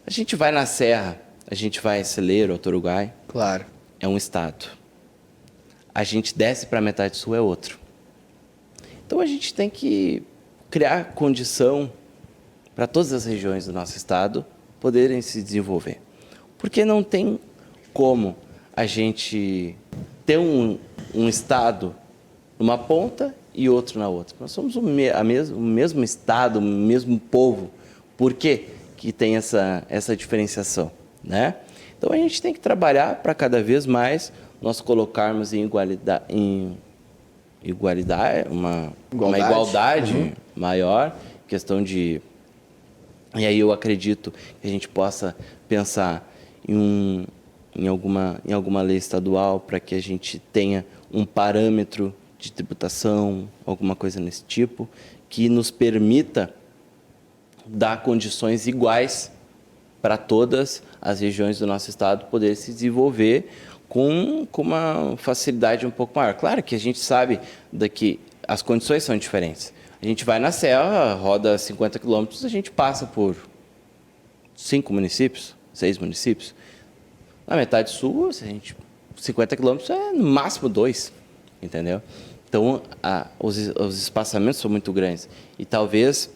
A gente vai na Serra, a gente vai em Celeiro, Alto Uruguai. Claro. É um estado. A gente desce para a metade sul, é outro. Então a gente tem que criar condição para todas as regiões do nosso estado poderem se desenvolver. Porque não tem como a gente ter um estado numa ponta e outro na outra. Nós somos o mesmo estado, o mesmo povo. Por que tem essa diferenciação, né? Então a gente tem que trabalhar para cada vez mais nós colocarmos em igualdade, uma igualdade maior, questão de... E aí eu acredito que a gente possa pensar em alguma lei estadual para que a gente tenha um parâmetro de tributação, alguma coisa nesse tipo, que nos permita dar condições iguais para todas as regiões do nosso estado poder se desenvolver com uma facilidade um pouco maior. Claro que a gente sabe que as condições são diferentes. A gente vai na serra, roda 50 quilômetros, a gente passa por 5 municípios, 6 municípios. Na metade sul, 50 quilômetros é no máximo 2, entendeu? Então, os espaçamentos são muito grandes. E talvez,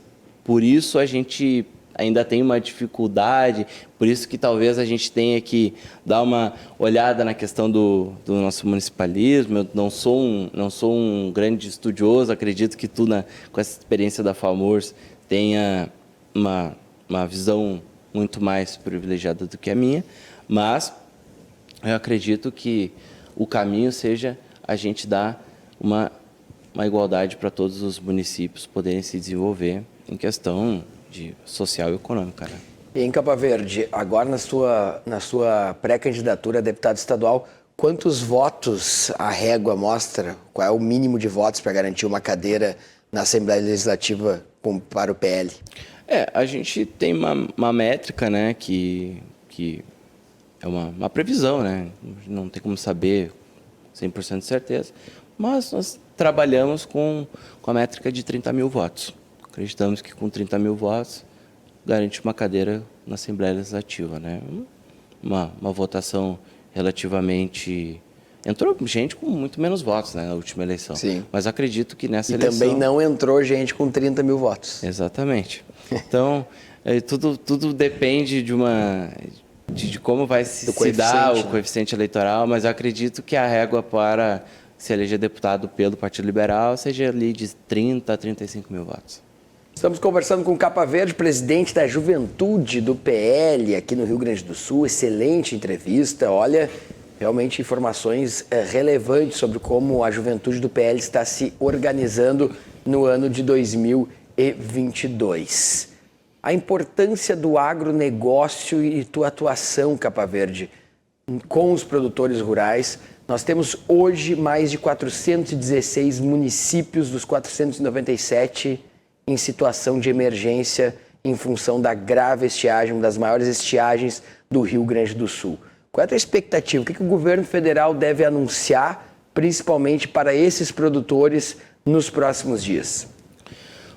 por isso, a gente ainda tem uma dificuldade, por isso que talvez a gente tenha que dar uma olhada na questão do nosso municipalismo. Eu não sou um grande estudioso, acredito que tu, com essa experiência da FAMURS, tenha uma visão muito mais privilegiada do que a minha, mas eu acredito que o caminho seja a gente dar uma igualdade para todos os municípios poderem se desenvolver em questão de social e econômica, né? E em Capa Verde, agora na sua pré-candidatura a deputado estadual, quantos votos a régua mostra? Qual é o mínimo de votos para garantir uma cadeira na Assembleia Legislativa para o PL? A gente tem uma métrica, né, que é uma previsão, né? Não tem como saber 100% de certeza, mas nós trabalhamos com a métrica de 30 mil votos. Acreditamos que com 30 mil votos garante uma cadeira na Assembleia Legislativa, né? Uma votação relativamente... Entrou gente com muito menos votos, né, na última eleição. Sim. Mas acredito que nessa eleição... também não entrou gente com 30 mil votos. Exatamente. Então, tudo depende de como vai se dar o coeficiente eleitoral, mas eu acredito que a régua para se eleger deputado pelo Partido Liberal seja ali de 30 a 35 mil votos. Estamos conversando com o Capa Verde, presidente da Juventude do PL aqui no Rio Grande do Sul. Excelente entrevista. Olha, realmente informações relevantes sobre como a Juventude do PL está se organizando no ano de 2022. A importância do agronegócio e tua atuação, Capa Verde, com os produtores rurais. Nós temos hoje mais de 416 municípios dos 497 em situação de emergência em função da grave estiagem, uma das maiores estiagens do Rio Grande do Sul. Qual é a tua expectativa? O que o governo federal deve anunciar, principalmente para esses produtores, nos próximos dias?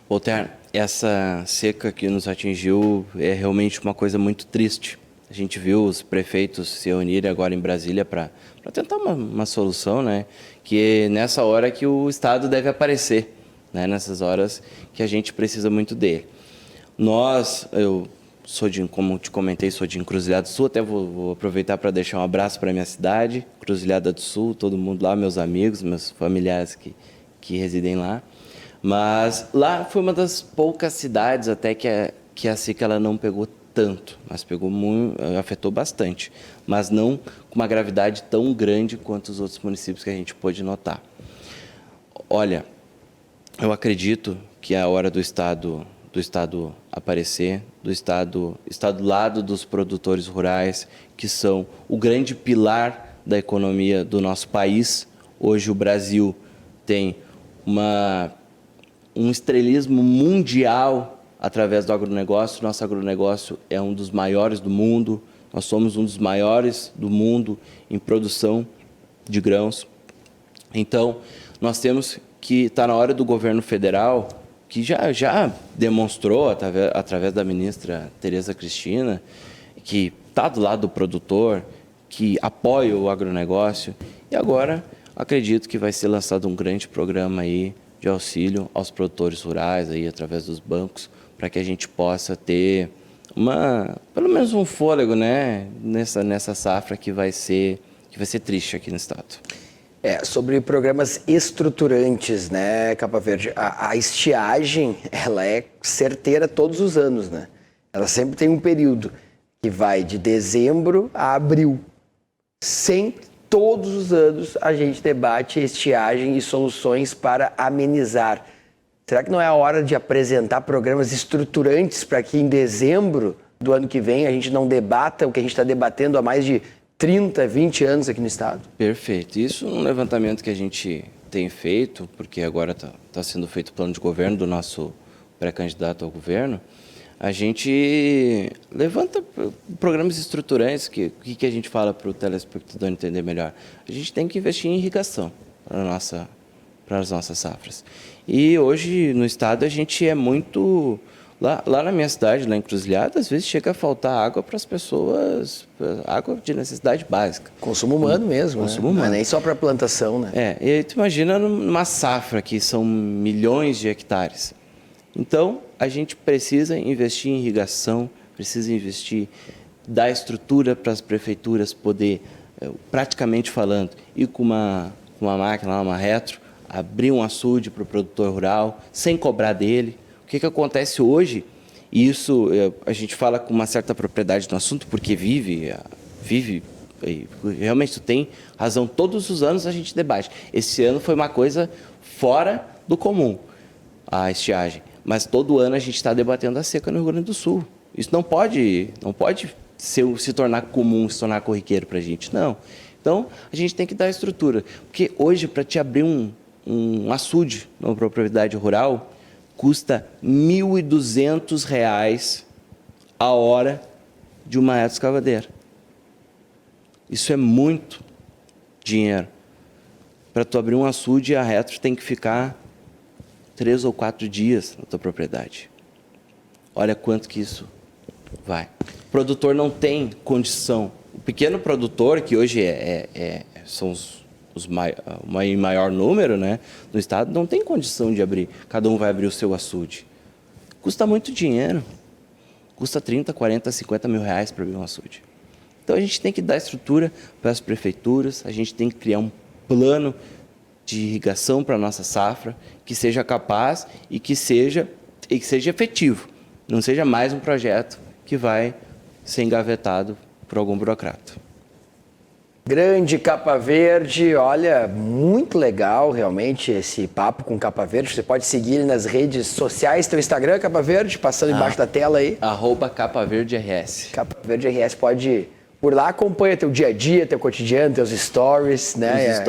Voltaire, essa seca que nos atingiu é realmente uma coisa muito triste. A gente viu os prefeitos se reunirem agora em Brasília para tentar uma solução, né? Que é nessa hora que o Estado deve aparecer, né? Nessas horas que a gente precisa muito dele. Eu sou como te comentei, sou de Encruzilhada do Sul, até vou aproveitar para deixar um abraço para a minha cidade, Encruzilhada do Sul, todo mundo lá, meus amigos, meus familiares que residem lá. Mas lá foi uma das poucas cidades até que a seca ela não pegou tanto, mas pegou muito, afetou bastante, mas não com uma gravidade tão grande quanto os outros municípios que a gente pôde notar. Olha, eu acredito que é a hora do Estado aparecer, do Estado estar do lado dos produtores rurais, que são o grande pilar da economia do nosso país. Hoje o Brasil tem um estrelismo mundial através do agronegócio. Nosso agronegócio é um dos maiores do mundo, nós somos um dos maiores do mundo em produção de grãos. Então, nós temos que estar na hora do governo federal, que já demonstrou, através da ministra Tereza Cristina, que está do lado do produtor, que apoia o agronegócio. E agora, acredito que vai ser lançado um grande programa aí de auxílio aos produtores rurais, aí, através dos bancos, para que a gente possa ter pelo menos um fôlego, né, nessa safra que vai ser triste aqui no estado. Sobre programas estruturantes, né, Capa Verde, a estiagem, ela é certeira todos os anos, né? Ela sempre tem um período que vai de dezembro a abril. Sempre, todos os anos, a gente debate estiagem e soluções para amenizar. Será que não é a hora de apresentar programas estruturantes para que em dezembro do ano que vem a gente não debata o que a gente está debatendo há mais de 30, 20 anos aqui no estado? Perfeito. Isso é um levantamento que a gente tem feito, porque agora está sendo feito o plano de governo do nosso pré-candidato ao governo. A gente levanta programas estruturantes. Que a gente fala para o telespectador entender melhor? A gente tem que investir em irrigação para as nossas safras. E hoje no estado a gente é muito... Lá na minha cidade, lá em Encruzilhada, às vezes chega a faltar água para as pessoas, água de necessidade básica. Consumo humano mesmo, consumo né? humano. Não é nem só para plantação, né? E aí tu imagina numa safra que são milhões de hectares. Então, a gente precisa investir em irrigação, precisa investir, dar estrutura para as prefeituras poder, praticamente falando, ir com uma máquina, uma retro, abrir um açude para o produtor rural, sem cobrar dele. O que acontece hoje, e isso a gente fala com uma certa propriedade no assunto, porque vive, realmente tu tem razão, todos os anos a gente debate. Esse ano foi uma coisa fora do comum, a estiagem, mas todo ano a gente está debatendo a seca no Rio Grande do Sul. Isso não pode se tornar comum, se tornar corriqueiro para a gente, não. Então, a gente tem que dar estrutura, porque hoje, para te abrir um açude numa propriedade rural, custa R$ 1.200 a hora de uma retroescavadeira. Isso é muito dinheiro. Para tu abrir um açude, a retro tem que ficar 3 ou 4 dias na tua propriedade. Olha quanto que isso vai. O produtor não tem condição. O pequeno produtor, que hoje são o maior número, né, no estado, não tem condição de abrir. Cada um vai abrir o seu açude. Custa muito dinheiro. Custa 30, 40, 50 mil reais para abrir um açude. Então a gente tem que dar estrutura para as prefeituras, a gente tem que criar um plano de irrigação para a nossa safra, que seja capaz e que seja efetivo. Não seja mais um projeto que vai ser engavetado por algum burocrata. Grande Capa Verde, olha, muito legal realmente esse papo com Capa Verde. Você pode seguir ele nas redes sociais, teu Instagram, Capa Verde, passando embaixo da tela aí. @CapaVerdeRS. Capa Verde RS, pode por lá, acompanha teu dia a dia, teu cotidiano, teus stories, né?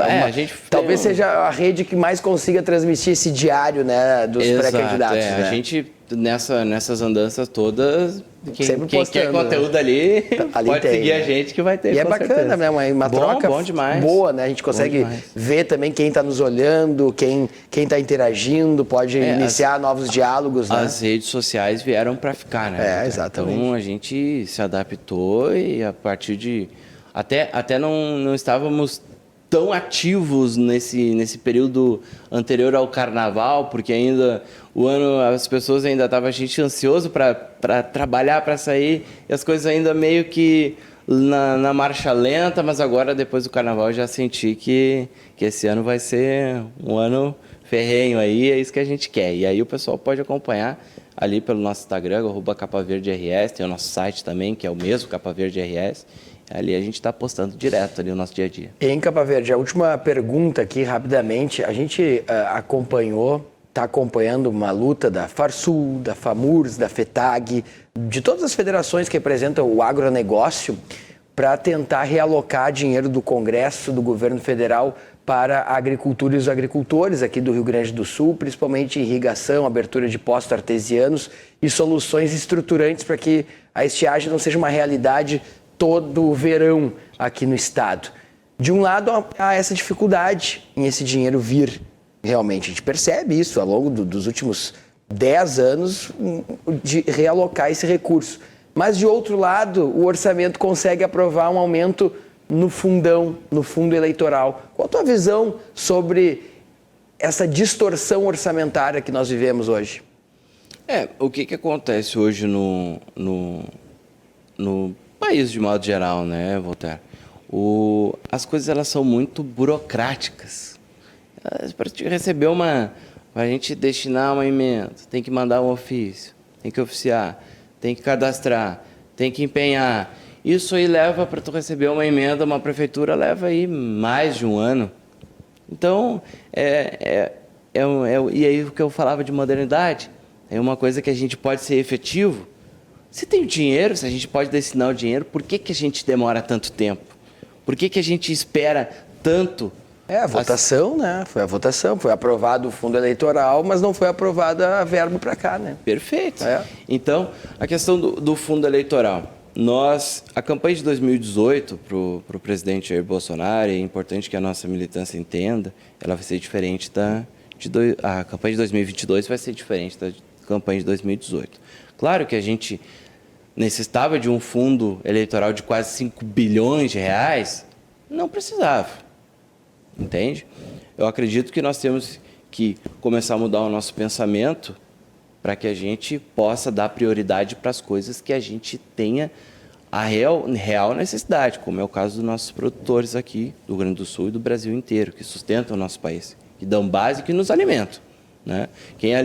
Talvez seja a rede que mais consiga transmitir esse diário, né, dos pré-candidatos. Né? A gente, nessas andanças todas, quem quer conteúdo, né? ali pode tem, seguir, né? A gente que vai ter. E é bacana, certeza, né? Uma troca bom demais. Boa, né? A gente consegue ver também quem está nos olhando, quem está interagindo, pode iniciar novos diálogos. Né? As redes sociais vieram para ficar, né? Exatamente. Então a gente se adaptou e a partir de... Até não estávamos tão ativos nesse período anterior ao carnaval, porque ainda as pessoas ainda estavam, a gente ansioso para trabalhar, para sair, e as coisas ainda meio que na marcha lenta, mas agora depois do carnaval eu já senti que esse ano vai ser um ano ferrenho aí, é isso que a gente quer. E aí o pessoal pode acompanhar ali pelo nosso Instagram, @CapaVerdeRS, tem o nosso site também, que é o mesmo, Capa Verde RS. Ali a gente está postando direto ali o nosso dia a dia. Em Capa Verde, a última pergunta aqui, rapidamente. A gente está acompanhando uma luta da Farsul, da FAMURS, da FETAG, de todas as federações que representam o agronegócio, para tentar realocar dinheiro do Congresso, do governo federal, para a agricultura e os agricultores aqui do Rio Grande do Sul, principalmente irrigação, abertura de postos artesianos e soluções estruturantes para que a estiagem não seja uma realidade todo o verão aqui no estado. De um lado, há essa dificuldade em esse dinheiro vir realmente. A gente percebe isso ao longo dos últimos 10 anos de realocar esse recurso. Mas, de outro lado, o orçamento consegue aprovar um aumento no fundão, no fundo eleitoral. Qual a tua visão sobre essa distorção orçamentária que nós vivemos hoje? O que acontece hoje no país de modo geral, né, Voltaire? As coisas elas são muito burocráticas. Para receber para a gente destinar uma emenda, tem que mandar um ofício, tem que oficiar, tem que cadastrar, tem que empenhar. Isso aí leva para tu receber uma emenda, uma prefeitura leva aí mais de um ano. Então, e aí o que eu falava de modernidade, é uma coisa que a gente pode ser efetivo. Se tem dinheiro, se a gente pode destinar o dinheiro, por que a gente demora tanto tempo? Por que a gente espera tanto? A votação, né? Foi a votação, foi aprovado o fundo eleitoral, mas não foi aprovada a verba para cá, né? Perfeito. Então, a questão do fundo eleitoral. A campanha de 2018 para o presidente Jair Bolsonaro, é importante que a nossa militância entenda, ela vai ser diferente a campanha de 2022 vai ser diferente da campanha de 2018. Claro que a gente necessitava de um fundo eleitoral de quase 5 bilhões de reais, não precisava, entende? Eu acredito que nós temos que começar a mudar o nosso pensamento para que a gente possa dar prioridade para as coisas que a gente tenha a real necessidade, como é o caso dos nossos produtores aqui do Rio Grande do Sul e do Brasil inteiro, que sustentam o nosso país, que dão base e que nos alimentam. Né?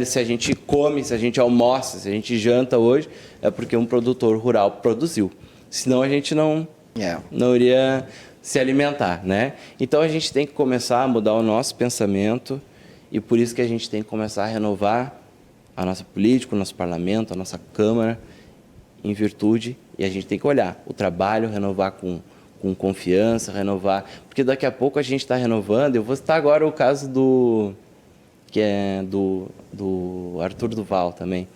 Se a gente come, se a gente almoça, se a gente janta hoje, é porque um produtor rural produziu. Senão a gente não iria se alimentar. Né? Então a gente tem que começar a mudar o nosso pensamento e por isso que a gente tem que começar a renovar a nossa política, o nosso parlamento, a nossa Câmara, em virtude, e a gente tem que olhar o trabalho, renovar com confiança, renovar, porque daqui a pouco a gente está renovando. Eu vou citar agora o caso do Arthur Duval também.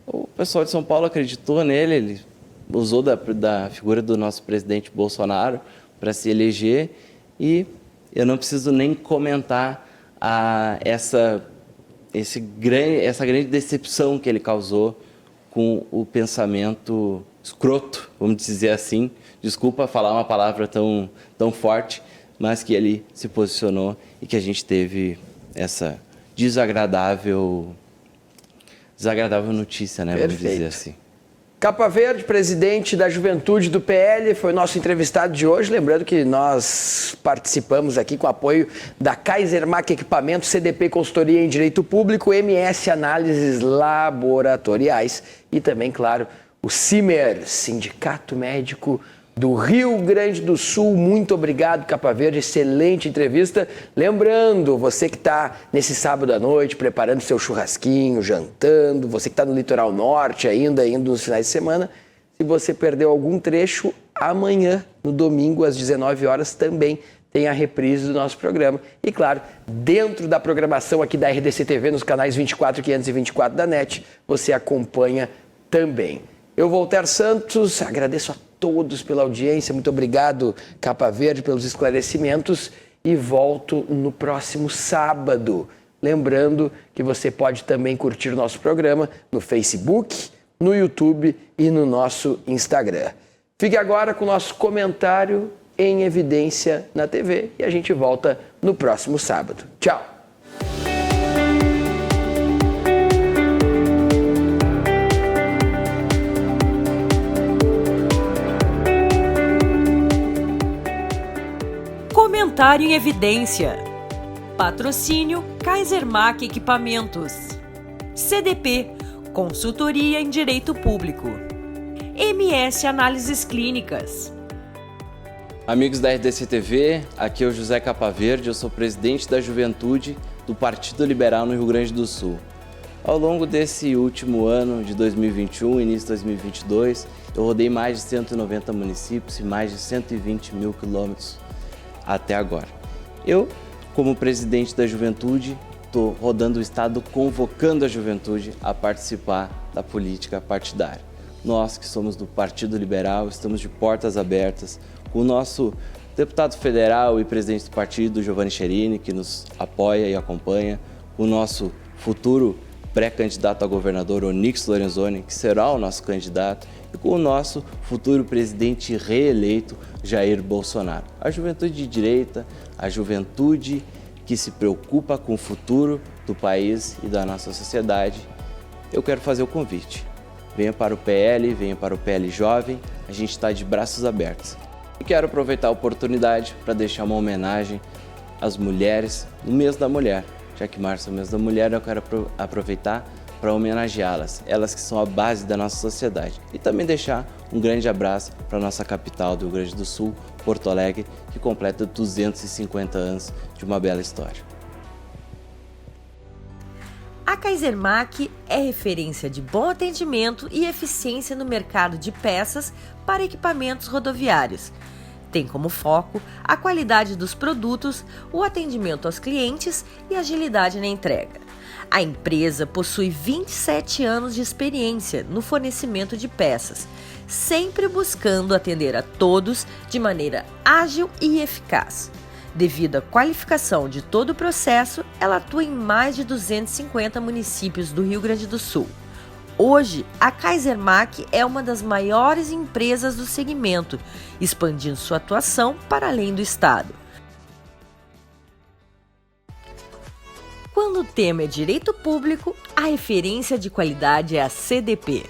O pessoal de São Paulo acreditou nele, ele usou da figura do nosso presidente Bolsonaro para se eleger, e eu não preciso nem comentar essa grande decepção que ele causou com o pensamento escroto, vamos dizer assim, desculpa falar uma palavra tão forte, mas que ele se posicionou e que a gente teve essa desagradável notícia, né? Perfeito. Vamos dizer assim. Capa Verde, presidente da Juventude do PL, foi nosso entrevistado de hoje. Lembrando que nós participamos aqui com o apoio da Kaisermac Equipamentos, CDP Consultoria em Direito Público, MS Análises Laboratoriais e também, claro, o CIMER, Sindicato Médico do Rio Grande do Sul. Muito obrigado, Capa Verde, excelente entrevista. Lembrando, você que está nesse sábado à noite preparando seu churrasquinho, jantando, você que está no litoral norte ainda, indo nos finais de semana, se você perdeu algum trecho, amanhã, no domingo, às 19 horas, também tem a reprise do nosso programa. E claro, dentro da programação aqui da RDC TV, nos canais 24 e 524 da NET, você acompanha também. Eu, Voltaire Santos, agradeço a todos pela audiência, muito obrigado, Capa Verde, pelos esclarecimentos, e volto no próximo sábado. Lembrando que você pode também curtir o nosso programa no Facebook, no YouTube e no nosso Instagram. Fique agora com o nosso comentário em evidência na TV e a gente volta no próximo sábado. Tchau! Comentário em evidência. Patrocínio Kaisermac Equipamentos. CDP, Consultoria em Direito Público. MS Análises Clínicas. Amigos da RDC TV, aqui é o José Capaverde, eu sou presidente da Juventude do Partido Liberal no Rio Grande do Sul. Ao longo desse último ano de 2021, início de 2022, eu rodei mais de 190 municípios e mais de 120 mil quilômetros até agora. Eu, como presidente da Juventude, estou rodando o estado convocando a juventude a participar da política partidária. Nós que somos do Partido Liberal, estamos de portas abertas com o nosso deputado federal e presidente do partido, Giovanni Cherini, que nos apoia e acompanha, com o nosso futuro pré-candidato a governador, Onyx Lorenzoni, que será o nosso candidato, e com o nosso futuro presidente reeleito, Jair Bolsonaro. A juventude de direita, a juventude que se preocupa com o futuro do país e da nossa sociedade, eu quero fazer o convite. Venha para o PL, venha para o PL Jovem, a gente está de braços abertos. E quero aproveitar a oportunidade para deixar uma homenagem às mulheres no mês da mulher. Já que março é o mês da mulher, eu quero aproveitar para homenageá-las, elas que são a base da nossa sociedade. E também deixar um grande abraço para a nossa capital do Rio Grande do Sul, Porto Alegre, que completa 250 anos de uma bela história. A Kaisermac é referência de bom atendimento e eficiência no mercado de peças para equipamentos rodoviários. Tem como foco a qualidade dos produtos, o atendimento aos clientes e agilidade na entrega. A empresa possui 27 anos de experiência no fornecimento de peças, sempre buscando atender a todos de maneira ágil e eficaz. Devido à qualificação de todo o processo, ela atua em mais de 250 municípios do Rio Grande do Sul. Hoje, a Kaisermac é uma das maiores empresas do segmento, expandindo sua atuação para além do estado. Quando o tema é direito público, a referência de qualidade é a CDP.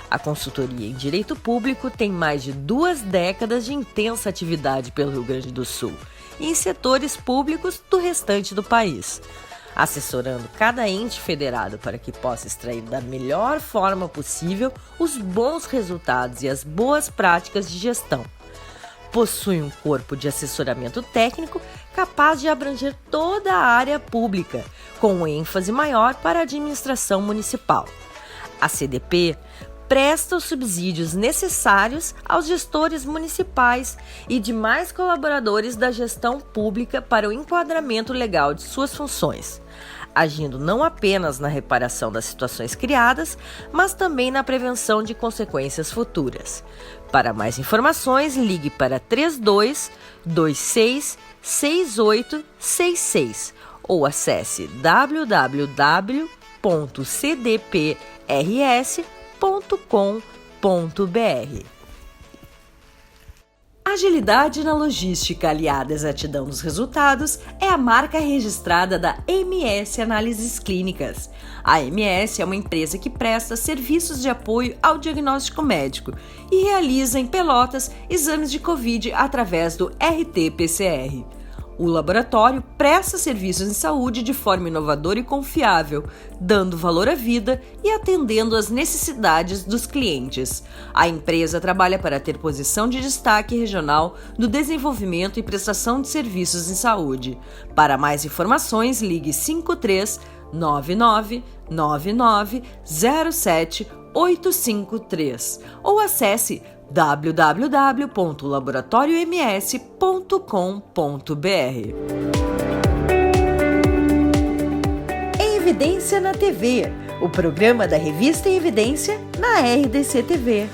A consultoria em direito público tem mais de 2 décadas de intensa atividade pelo Rio Grande do Sul e em setores públicos do restante do país, assessorando cada ente federado para que possa extrair da melhor forma possível os bons resultados e as boas práticas de gestão. Possui um corpo de assessoramento técnico capaz de abranger toda a área pública, com um ênfase maior para a administração municipal. A CDP presta os subsídios necessários aos gestores municipais e demais colaboradores da gestão pública para o enquadramento legal de suas funções, agindo não apenas na reparação das situações criadas, mas também na prevenção de consequências futuras. Para mais informações, ligue para 32 26 6866 ou acesse www.cdprs.com.br. Agilidade na logística aliada à exatidão dos resultados é a marca registrada da MS Análises Clínicas. A MS é uma empresa que presta serviços de apoio ao diagnóstico médico e realiza em Pelotas exames de Covid através do RT-PCR. O laboratório presta serviços em saúde de forma inovadora e confiável, dando valor à vida e atendendo às necessidades dos clientes. A empresa trabalha para ter posição de destaque regional no desenvolvimento e prestação de serviços em saúde. Para mais informações, ligue 53 99 99 07 853 ou acesse www.laboratorioms.com.br. Em Evidência na TV, o programa da Revista em Evidência na RDC TV.